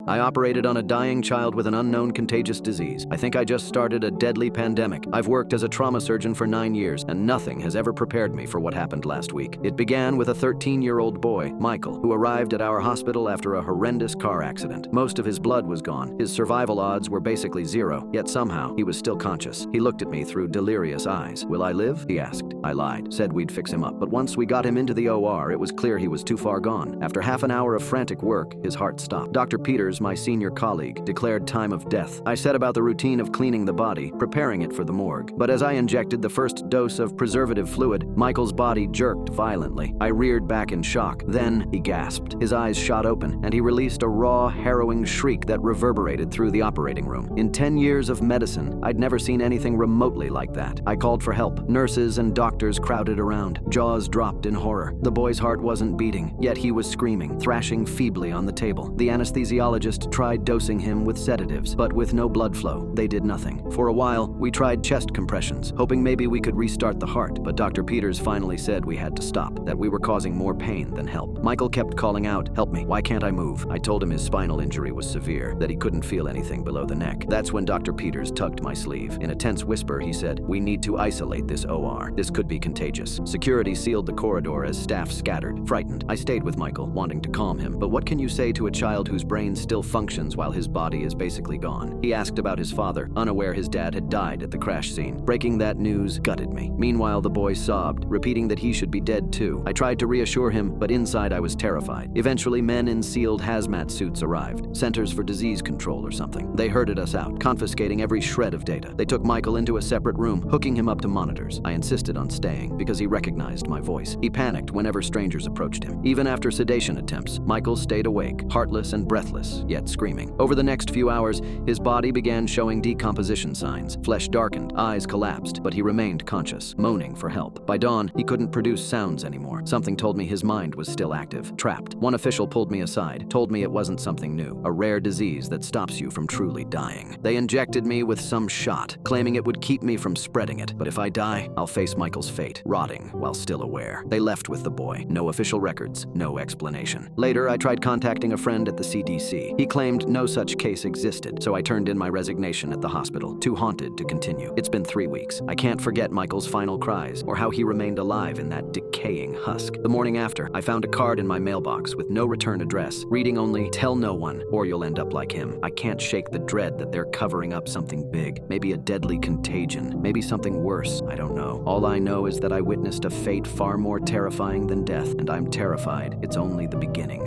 I operated on a dying child with an unknown contagious disease. I think I just started a deadly pandemic. I've worked as a trauma surgeon for 9 years, and nothing has ever prepared me for what happened last week. It began with a 13-year-old boy, Michael, who arrived at our hospital after a horrendous car accident. Most of his blood was gone. His survival odds were basically zero, yet somehow he was still conscious. He looked at me through delirious eyes. "Will I live?" he asked. I lied, said we'd fix him up, but once we got him into the OR, it was clear he was too far gone. After half an hour of frantic work, his heart stopped. Dr. Peters, my senior colleague, declared time of death. I set about the routine of cleaning the body, preparing it for the morgue. But as I injected the first dose of preservative fluid, Michael's body jerked violently. I reared back in shock. Then he gasped. His eyes shot open, and he released a raw, harrowing shriek that reverberated through the operating room. In 10 years of medicine, I'd never seen anything remotely like that. I called for help. Nurses and doctors crowded around. Jaws dropped in horror. The boy's heart wasn't beating, yet he was screaming, thrashing feebly on the table. The anesthesiologist tried dosing him with sedatives, but with no blood flow, they did nothing. For a while, we tried chest compressions, hoping maybe we could restart the heart, but Dr. Peters finally said we had to stop, that we were causing more pain than help. Michael kept calling out, "Help me, why can't I move?" I told him his spinal injury was severe, that he couldn't feel anything below the neck. That's when Dr. Peters tugged my sleeve. In a tense whisper, he said, "We need to isolate this OR. This could be contagious." Security sealed the corridor as staff scattered. Frightened, I stayed with Michael, wanting to calm him. But what can you say to a child whose brain still functions while his body is basically gone? He asked about his father, unaware his dad had died at the crash scene. Breaking that news gutted me. Meanwhile, the boy sobbed, repeating that he should be dead too. I tried to reassure him, but inside I was terrified. Eventually, men in sealed hazmat suits arrived, Centers for Disease Control or something. They herded us out, confiscating every shred of data. They took Michael into a separate room, hooking him up to monitors. I insisted on staying because he recognized my voice. He panicked whenever strangers approached him. Even after sedation attempts, Michael stayed awake, heartless and breathless, yet screaming. Over the next few hours, his body began showing decomposition signs. Flesh darkened, eyes collapsed, but he remained conscious, moaning for help. By dawn, he couldn't produce sounds anymore. Something told me his mind was still active, trapped. One official pulled me aside, told me it wasn't something new, a rare disease that stops you from truly dying. They injected me with some shot, claiming it would keep me from spreading it. But if I die, I'll face Michael's fate, rotting while still aware. They left with the boy. No official records, no explanation. Later, I tried contacting a friend at the CDC. He claimed no such case existed, so I turned in my resignation at the hospital, too haunted to continue. It's been 3 weeks. I can't forget Michael's final cries, or how he remained alive in that decaying husk. The morning after, I found a card in my mailbox with no return address, reading only, "Tell no one, or you'll end up like him." I can't shake the dread that they're covering up something big, maybe a deadly contagion, maybe something worse, I don't know. All I know is that I witnessed a fate far more terrifying than death, and I'm terrified it's only the beginning.